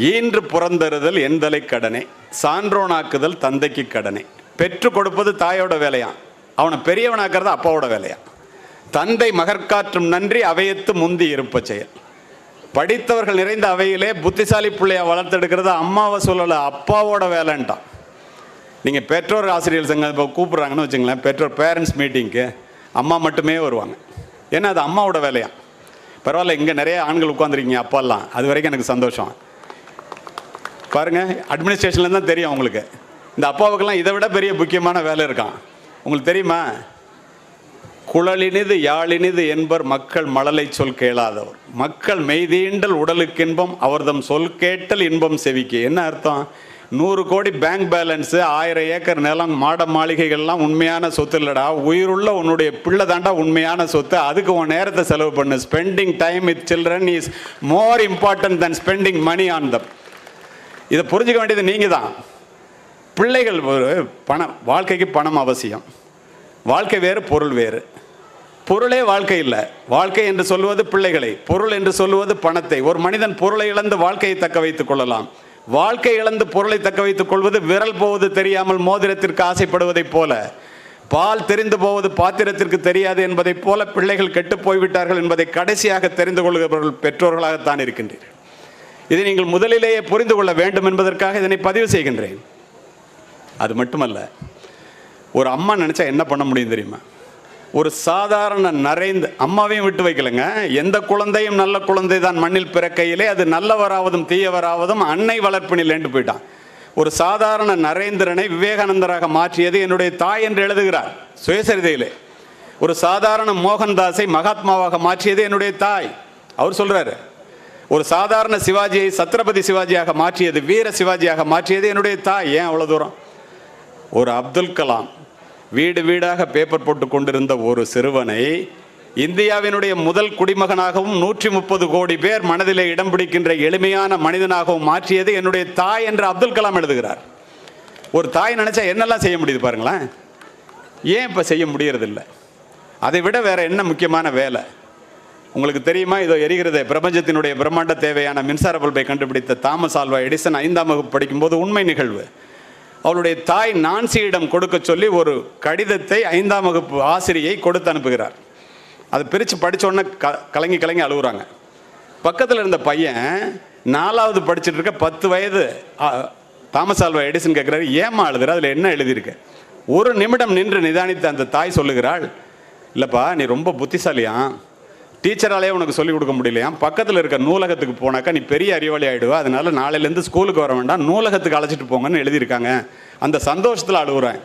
ஈன்று புறந்தறுதல் எந்தலை கடனே, சான்றோனாக்குதல் தந்தைக்கு கடனே. பெற்று கொடுப்பது தாயோட வேலையாம், அவனை பெரியவனாக்குறது அப்பாவோட வேலையாம். தந்தை மகற்காற்றும் நன்றி அவையத்து முந்தி இருப்ப செயல். படித்தவர்கள் நிறைந்த அவையிலே புத்திசாலி பிள்ளைய வளர்த்தெடுக்கிறது அம்மாவை சொல்லலை, அப்பாவோட வேலைன்ட்டான். நீங்கள் பெற்றோர் ஆசிரியர் சங்கம் இப்போ கூப்பிட்றாங்கன்னு வச்சுங்களேன், பெற்றோர் பேரண்ட்ஸ் மீட்டிங்க்கு அம்மா மட்டுமே வருவாங்க. ஏன்னா அது அம்மாவோட வேலையாம். பரவாயில்ல, இங்கே நிறைய ஆண்கள் உட்காந்துருக்கீங்க அப்பாலாம், அது வரைக்கும் எனக்கு சந்தோஷம். பாருங்கள், அட்மினிஸ்ட்ரேஷன்ல தான் தெரியும் உங்களுக்கு, இந்த அப்பாவுக்கெல்லாம் இதை விட பெரிய முக்கியமான வேலை இருக்கான். உங்களுக்கு தெரியுமா? குழலினிது யாழினிது என்பர் மக்கள் மழலை சொல் கேளாதவர், மக்கள் மெய்தீண்டல் உடலுக்கு இன்பம் அவர்தம் சொல் கேட்டல் இன்பம் செவிக்கு. என்ன அர்த்தம்? 100 கோடி பேங்க் பேலன்ஸு, 1000 ஏக்கர் நிலம், மாட மாளிகைகள்லாம் உண்மையான சொத்து இல்லைடா. உயிருள்ள உன்னுடைய பிள்ளை தாண்டா உண்மையான சொத்து. அதுக்கு உன் நேரத்தை செலவு பண்ணு. Spending time with children is more important then spending money on them. இதை புரிஞ்சுக்க வேண்டியது நீங்கள் தான். பிள்ளைகள் பணம், வாழ்க்கைக்கு பணம் அவசியம். வாழ்க்கை வேறு, பொருள் வேறு. பொருளே வாழ்க்கை இல்லை. வாழ்க்கை என்று சொல்வது பிள்ளைகளை, பொருள் என்று சொல்வது பணத்தை. ஒரு மனிதன் பொருளை இழந்து வாழ்க்கையை தக்க வைத்துக் கொள்ளலாம். வாழ்க்கை இழந்து பொருளை தக்க வைத்துக் கொள்வது விரல் போவது தெரியாமல் மோதிரத்திற்கு ஆசைப்படுவதைப் போல, பால் தெரிந்து போவது பாத்திரத்திற்கு தெரியாது என்பதைப் போல பிள்ளைகள் கெட்டு போய்விட்டார்கள் என்பதை கடைசியாக தெரிந்து கொள்கிறவர்கள் பெற்றோர்களாகத்தான் இருக்கின்றீர்கள். இதை நீங்கள் முதலிலேயே புரிந்து கொள்ள வேண்டும் என்பதற்காக இதனை பதிவு செய்கின்றேன். அது மட்டுமல்ல, ஒரு அம்மா நினச்சா என்ன பண்ண முடியும் தெரியுமா? ஒரு சாதாரண நரைந்து, அம்மாவையும் விட்டு வைக்கலைங்க, எந்த குழந்தையும் நல்ல குழந்தை தான் மண்ணில் பிறக்கையிலே, அது நல்லவராவதும் தீயவராவதும் அன்னை வளர்ப்பினில் என்று போயிட்டான். ஒரு சாதாரண நரேந்திரனை விவேகானந்தராக மாற்றியது என்னுடைய தாய் என்று எழுதுகிறார் சுயசரிதையிலே. ஒரு சாதாரண மோகன்தாஸை மகாத்மாவாக மாற்றியது என்னுடைய தாய். அவர் சொல்றாரு, ஒரு சாதாரண சிவாஜியை சத்ரபதி சிவாஜியாக மாற்றியது, வீர சிவாஜியாக மாற்றியது என்னுடைய தாய். ஏன் அவ்வளோ தூரம்? ஒரு அப்துல் கலாம் வீடு வீடாக பேப்பர் போட்டு கொண்டிருந்த ஒரு சிறுவனை இந்தியாவினுடைய முதல் குடிமகனாகவும் 130 கோடி பேர் மனதிலே இடம் பிடிக்கின்ற எளிமையான மனிதனாகவும் மாற்றியது என்னுடைய தாய் என்று அப்துல் கலாம் எழுதுகிறார். ஒரு தாய் நினைச்சா என்னெல்லாம் செய்ய முடியுது பாருங்களேன். ஏன் இப்போ செய்ய முடியறதில்லை? அதை விட வேற என்ன முக்கியமான வேலை உங்களுக்கு தெரியுமா? இதோ எரிகிறதே, பிரபஞ்சத்தினுடைய பிரம்மாண்ட தேவையான மின்சார பல்பை கண்டுபிடித்த தாமஸ் ஆல்வா எடிசன் 5ஆம் வகுப்பு படிக்கும்போது உண்மை நிகழ்வு. அவளுடைய தாய் நான்சியிடம் கொடுக்க சொல்லி ஒரு கடிதத்தை 5ஆம் வகுப்பு ஆசிரியை கொடுத்து அனுப்புகிறார். அதை பிரித்து படித்தோடனே கலங்கி கலங்கி அழுகுறாங்க. பக்கத்தில் இருந்த பையன் 4வது படிச்சுட்டு இருக்க 10 வயது தாமஸ் ஆல்வா எடிசன் கேட்குறாரு, ஏமா அழுதுற, அதில் என்ன எழுதியிருக்கு? ஒரு நிமிடம் நின்று நிதானித்து அந்த தாய் சொல்லுகிறாள், இல்லைப்பா நீ ரொம்ப புத்திசாலியா, டீச்சராலே உனக்கு சொல்லிக் கொடுக்க முடியலையா, பக்கத்தில் இருக்க நூலகத்துக்கு போனாக்கா நீ பெரிய அறிவாளி ஆகிடுவா, அதனால நாளையிலேருந்து ஸ்கூலுக்கு வர வேண்டாம், நூலகத்துக்கு அழைச்சிட்டு போங்கன்னு எழுதியிருக்காங்க. அந்த சந்தோஷத்தில் அழுகுறேன்.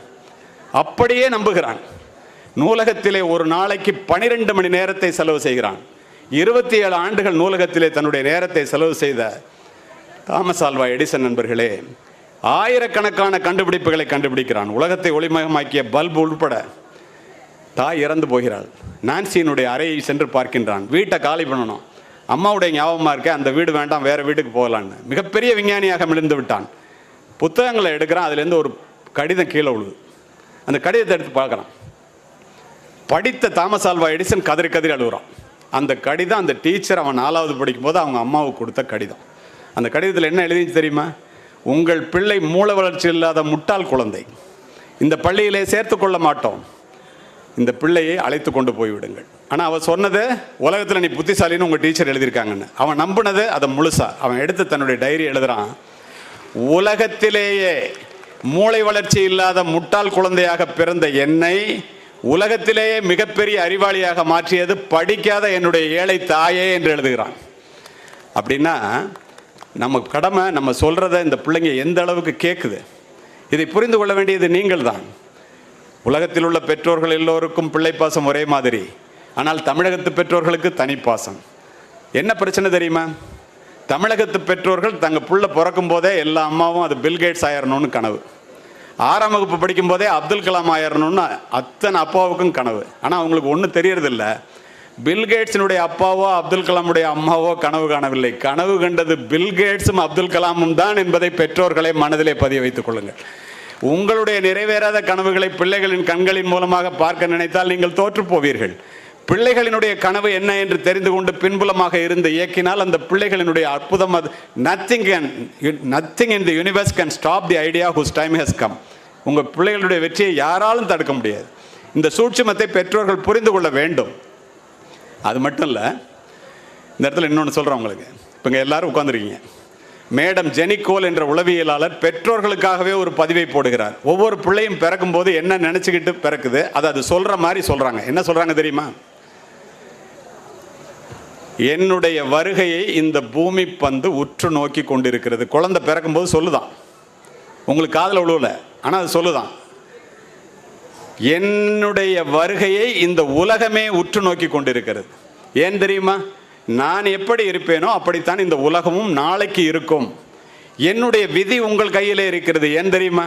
அப்படியே நம்புகிறான். நூலகத்திலே ஒரு நாளைக்கு 12 மணி நேரத்தை செலவு செய்கிறான். 27 ஆண்டுகள் நூலகத்திலே தன்னுடைய நேரத்தை செலவு செய்த தாமஸ் ஆல்வா எடிசன் நண்பர்களே, ஆயிரக்கணக்கான கண்டுபிடிப்புகளை கண்டுபிடிக்கிறான். உலகத்தை ஒளிமயமாக்கிய பல்பு உட்பட. தாய் இறந்து போகிறாள். நான்சியினுடைய அறையை சென்று பார்க்கின்றான். வீட்டை காலி பண்ணணும். அம்மாவுடைய ஞாபகமாக இருக்க, அந்த வீடு வேண்டாம், வேறு வீட்டுக்கு போகலான்னு. மிகப்பெரிய விஞ்ஞானியாக மிளிர்ந்து விட்டான். புத்தகங்களை எடுக்கிறான். அதுலேருந்து ஒரு கடிதம் கீழே விழுது. அந்த கடிதத்தை எடுத்து பார்க்குறான். படித்த தாமஸ் ஆல்வா எடிசன் கதறி கதறி அழுகுறான். அந்த கடிதம் அந்த டீச்சர் அவன் 4வது படிக்கும்போது அவங்க அம்மாவுக்கு கொடுத்த கடிதம். அந்த கடிதத்தில் என்ன எழுதிச்சு தெரியுமா? உங்கள் பிள்ளை மூல வளர்ச்சி இல்லாத முட்டாள் குழந்தை, இந்த பள்ளியிலே சேர்த்து கொள்ள மாட்டோம், இந்த பிள்ளையை அழைத்து கொண்டு போய்விடுங்கள். ஆனால் அவன் சொன்னது, உலகத்தில் நீ புத்திசாலின்னு உங்கள் டீச்சர் எழுதியிருக்காங்கன்னு. அவன் நம்பினது அதை முழுசா. அவன் எடுத்து தன்னுடைய டைரி எழுதுறான், உலகத்திலேயே மூளை வளர்ச்சி இல்லாத முட்டாள் குழந்தையாக பிறந்த என்னை உலகத்திலேயே மிகப்பெரிய அறிவாளியாக மாற்றியது படிக்காத என்னுடைய ஏழை தாயே என்று எழுதுகிறான். அப்படின்னா நம்ம கடமை, நம்ம சொல்கிறத இந்த பிள்ளைங்க எந்த அளவுக்கு கேட்குது, இதை புரிந்து கொள்ள வேண்டியது நீங்கள் தான். உலகத்தில் உள்ள பெற்றோர்கள் எல்லோருக்கும் பிள்ளை பாசம் ஒரே மாதிரி. ஆனால் தமிழகத்து பெற்றோர்களுக்கு தனிப்பாசம். என்ன பிரச்சனை தெரியுமா? தமிழகத்து பெற்றோர்கள் தங்கள் பிள்ளை பிறக்கும் போதே எல்லா அம்மாவும் அது பில்கேட்ஸ் ஆயிரணும்னு கனவு. 6ஆம் வகுப்பு படிக்கும் போதே அப்துல் கலாம் ஆயிரணும்னு அத்தனை அப்பாவுக்கும் கனவு. ஆனால் அவங்களுக்கு ஒன்றும் தெரியறதில்லை, பில்கேட்ஸினுடைய அப்பாவோ அப்துல் கலாமுடைய அம்மாவோ கனவு காணவில்லை. கனவு கண்டது பில்கேட்ஸும் அப்துல் கலாமும் தான் என்பதை பெற்றோர்களை மனதிலே பதிய வைத்துக் கொள்ளுங்கள். உங்களுடைய நிறைவேறாத கனவுகளை பிள்ளைகளின் கண்களின் மூலமாக பார்க்க நினைத்தால் நீங்கள் தோற்று போவீர்கள். பிள்ளைகளினுடைய கனவு என்ன என்று தெரிந்து கொண்டு பின்புலமாக இருந்து இயக்கினால் அந்த பிள்ளைகளினுடைய அற்புதம் அது. Nothing in the universe can stop the idea whose time has come. உங்கள் பிள்ளைகளுடைய வெற்றியை யாராலும் தடுக்க முடியாது. இந்த சூட்சுமத்தை பெற்றோர்கள் புரிந்து கொள்ள வேண்டும். அது மட்டும் இல்லை, இந்த இடத்துல இன்னொன்று சொல்கிறேன் உங்களுக்கு. இப்போ இங்கே எல்லாரும் உட்காந்துருக்கீங்க. மேடம் ஜெனிகோல் என்ற உளவியலாளர் பெற்றோர்களுக்காகவே ஒரு பதிவை போடுகிறார். ஒவ்வொரு பிள்ளையும் பிறக்கும் போது என்ன நினச்சிக்கிட்டு பிறக்குது அது சொல்கிற மாதிரி சொல்கிறாங்க. என்ன சொல்கிறாங்க தெரியுமா? என்னுடைய வருகையை இந்த பூமி பந்து உற்று நோக்கி கொண்டிருக்கிறது. குழந்தை பிறக்கும்போது சொல்லுதான், உங்களுக்கு காதில் விழுவல, ஆனால் அது சொல்லுதான், என்னுடைய வருகையை இந்த உலகமே உற்று நோக்கி கொண்டிருக்கிறது. ஏன் தெரியுமா? நான் எப்படி இருப்பேனோ அப்படித்தான் இந்த உலகமும் நாளைக்கு இருக்கும். என்னுடைய விதி உங்கள் கையிலே இருக்கிறது. ஏன் தெரியுமா?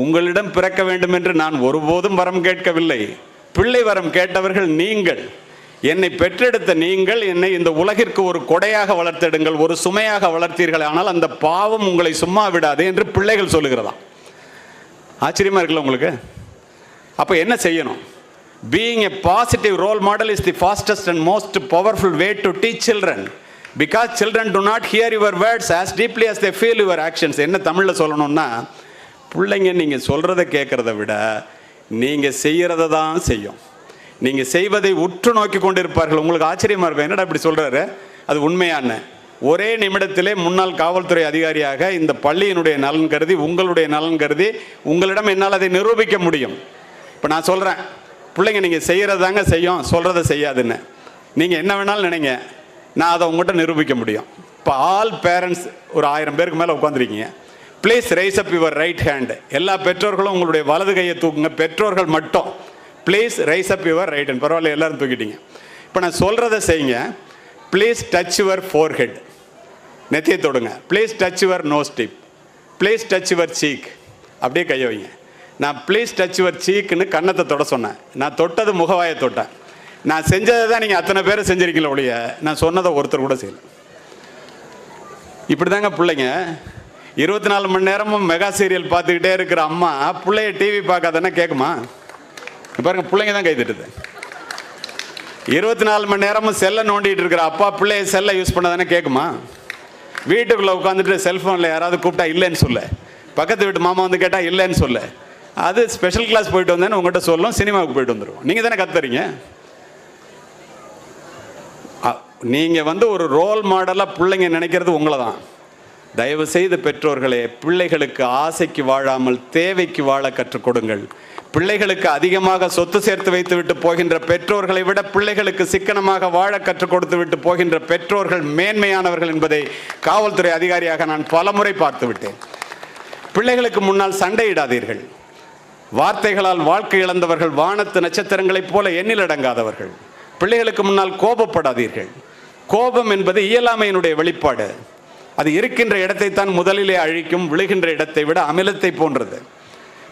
உங்களிடம் பிறக்க வேண்டும் என்று நான் ஒருபோதும் வரம் கேட்கவில்லை. பிள்ளை வரம் கேட்டவர்கள் நீங்கள். என்னை பெற்றெடுத்த நீங்கள் என்னை இந்த உலகிற்கு ஒரு கொடையாக வளர்த்தெடுங்கள், ஒரு சுமையாக வளர்த்தீர்கள், ஆனால் அந்த பாவம் உங்களை சும்மா விடாது என்று பிள்ளைகள் சொல்லுகிறதா. ஆச்சரியமா இருக்குல்ல உங்களுக்கு? அப்போ என்ன செய்யணும்? Being a positive role model is the fastest and most powerful way to teach children, because children do not hear your words as deeply as they feel your actions. என்ன தமிழில் சொல்லணும்னா, பிள்ளைங்க நீங்கள் சொல்கிறத கேட்குறத விட நீங்கள் செய்கிறத தான் செய்யும். நீங்கள் செய்வதை உற்று நோக்கி கொண்டிருப்பார்கள். உங்களுக்கு ஆச்சரியமாக இருக்கும், என்னடா இப்படி சொல்கிறாரு, அது உண்மையான. ஒரே நிமிடத்திலே முன்னாள் காவல்துறை அதிகாரியாக இந்த பள்ளியினுடைய நலன் கருதி, உங்களுடைய நலன் கருதி உங்களிடம் என்னால் அதை நிரூபிக்க முடியும். இப்போ நான் சொல்கிறேன், பிள்ளைங்க நீங்கள் செய்கிறதாங்க செய்யும், சொல்கிறத செய்யாதுன்னு. நீங்கள் என்ன வேணாலும் நினைங்க, நான் அதை உங்கள்கிட்ட நிரூபிக்க முடியும். இப்போ ஆல் பேரண்ட்ஸ் ஒரு 1000 பேருக்கு மேலே உட்காந்துருக்கீங்க. Please rise up your right hand. எல்லா பெற்றோர்களும் உங்களுடைய வலது கையை தூக்குங்க. பெற்றோர்கள் மட்டும் please rise up your right hand. பரவாயில்ல, எல்லோரும் தூக்கிட்டீங்க. இப்போ நான் சொல்கிறத செய்யுங்க. Please touch your forehead. நெத்தியை தொடுங்க. Please touch your nose tip. Please touch your cheek. அப்படியே கையை வைங்க. நான் ப்ளீஸ் டச் யுவர் சீக்குன்னு கன்னத்தை தொட சொன்னேன். நான் தொட்டது முகவாயை தொட்டேன். நான் செஞ்சதை தான் நீங்கள் அத்தனை பேரை செஞ்சிருக்கீங்கள ஒழிய நான் சொன்னதை ஒருத்தர் கூட செய்யலை. இப்படி தாங்க பிள்ளைங்க 24 மணி நேரமும் மெகா சீரியல் பார்த்துக்கிட்டே இருக்கிற அம்மா பிள்ளைய டிவி பார்க்காதன்னா கேட்குமா? பாருங்க, பிள்ளைங்க தான் கை தட்டுது. 24 மணி நேரமும் செல்லை நோண்டிட்டு இருக்கிற அப்பா பிள்ளைய செல்லை யூஸ் பண்ணதானே கேட்குமா? வீட்டுக்குள்ளே உட்காந்துட்டு செல்ஃபோனில் யாராவது கூப்பிட்டா இல்லைன்னு சொல்ல, பக்கத்து வீட்டு மாமா வந்து கேட்டால் இல்லைன்னு சொல்ல, அது ஸ்பெஷல் கிளாஸ் போயிட்டு வந்தேன்னு உங்கள்கிட்ட சொல்லும், சினிமாவுக்கு போயிட்டு வந்துடும். நீங்கள் தானே கத்துறீங்க. நீங்கள் ஒரு ரோல் மாடலாக பிள்ளைங்க நினைக்கிறது உங்களை தான். தயவு செய்து பெற்றோர்களே, பிள்ளைகளுக்கு ஆசைக்கு வாழாமல் தேவைக்கு வாழ கற்றுக் கொடுங்கள். பிள்ளைகளுக்கு அதிகமாக சொத்து சேர்த்து வைத்து விட்டு போகின்ற பெற்றோர்களை விட பிள்ளைகளுக்கு சிக்கனமாக வாழ கற்றுக் கொடுத்து விட்டு போகின்ற பெற்றோர்கள் மேன்மையானவர்கள் என்பதை காவல்துறை அதிகாரியாக நான் பலமுறை பார்த்து விட்டேன். பிள்ளைகளுக்கு முன்னால் சண்டையிடாதீர்கள். வார்த்தைகளால் வாழ்க்கை இழந்தவர்கள் வானத்து நட்சத்திரங்களைப் போல எண்ணிலடங்காதவர்கள். பிள்ளைகளுக்கு முன்னால் கோபப்படாதீர்கள். கோபம் என்பது இயலாமையினுடைய வெளிப்பாடு. அது இருக்கின்ற இடத்தை தான் முதலிலே அழிக்கும். விழுகின்ற இடத்தை விட அமிலத்தை போன்றது.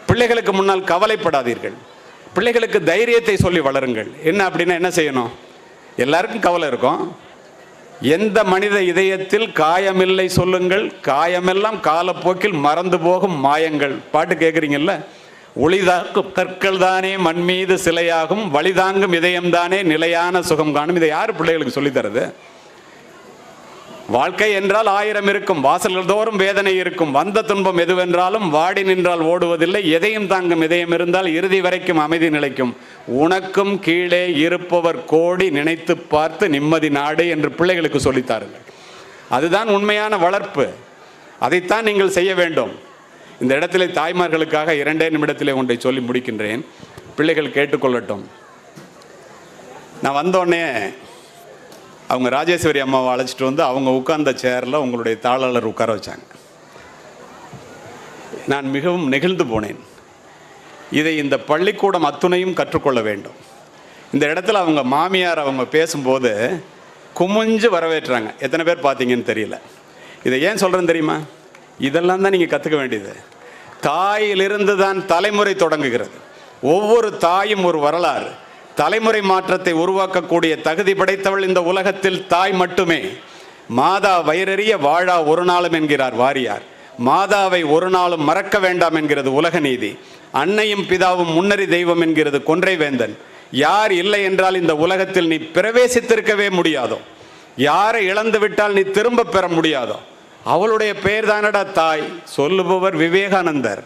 பிள்ளைகளுக்கு முன்னால் கவலைப்படாதீர்கள். பிள்ளைகளுக்கு தைரியத்தை சொல்லி வளருங்கள். என்ன அப்படின்னா என்ன செய்யணும்? எல்லாருக்கும் கவலை இருக்கும். எந்த மனித இதயத்தில் காயமில்லை சொல்லுங்கள், காயமெல்லாம் காலப்போக்கில் மறந்து போகும் மாயங்கள். பாட்டு கேட்குறீங்கல்ல? ஒளிதாக்கும் கற்கள் தானே மண் மீது சிலையாகும், வழிதாங்கும் இதயம்தானே நிலையான சுகம் காணும். இதை யார் பிள்ளைகளுக்கு சொல்லித்தரது? வாழ்க்கை என்றால் 1000 இருக்கும், வாசல்கள் தோறும் வேதனை இருக்கும், வந்த துன்பம் எதுவென்றாலும் வாடி நின்றால் ஓடுவதில்லை, எதையும் தாங்கும் இதயம் இருந்தால் இறுதி வரைக்கும் அமைதி நிலைக்கும், உனக்கும் கீழே இருப்பவர் கோடி நினைத்து பார்த்து நிம்மதி நாடு என்று பிள்ளைகளுக்கு சொல்லித்தாருங்கள். அதுதான் உண்மையான வளர்ப்பு. அதைத்தான் நீங்கள் செய்ய வேண்டும். இந்த இடத்திலே தாய்மார்களுக்காக 2 நிமிடத்திலே ஒன்றை சொல்லி முடிக்கின்றேன். பிள்ளைகள் கேட்டுக்கொள்ளட்டும். நான் வந்தோடனே அவங்க ராஜேஸ்வரி அம்மாவை அழைச்சிட்டு வந்து அவங்க உட்கார்ந்த சேரில் உங்களுடைய தாளாளர் உட்கார வச்சாங்க. நான் மிகவும் நெகிழ்ந்து போனேன். இதை இந்த பள்ளிக்கூடம் அத்துணையும் கற்றுக்கொள்ள வேண்டும். இந்த இடத்துல அவங்க மாமியார் அவங்க பேசும்போது குமிஞ்சு வரவேற்றாங்க. எத்தனை பேர் பார்த்தீங்கன்னு தெரியல. இதை ஏன் சொல்கிறேன்னு தெரியுமா? இதெல்லாம் தான் நீங்கள் கற்றுக்க வேண்டியது. தாயிலிருந்து தான் தலைமுறை தொடங்குகிறது. ஒவ்வொரு தாயும் ஒரு வரலாறு. தலைமுறை மாற்றத்தை உருவாக்கக்கூடிய தகுதி படைத்தவள் இந்த உலகத்தில் தாய் மட்டுமே. மாதா வயிறறிய வாழா ஒரு நாளும் என்கிறார் வாரியார். மாதாவை ஒரு நாளும் மறக்க வேண்டாம் என்கிறது உலக நீதி. அன்னையும் பிதாவும் முன்னறி தெய்வம் என்கிறது கொன்றை வேந்தன். யார் இல்லை என்றால் இந்த உலகத்தில் நீ பிரவேசித்திருக்கவே முடியாதோ, யாரை இழந்து விட்டால் நீ திரும்ப பெற முடியாதோ, அவளுடைய பெயர் தானடா தாய். சொல்லுபவர் விவேகானந்தர்.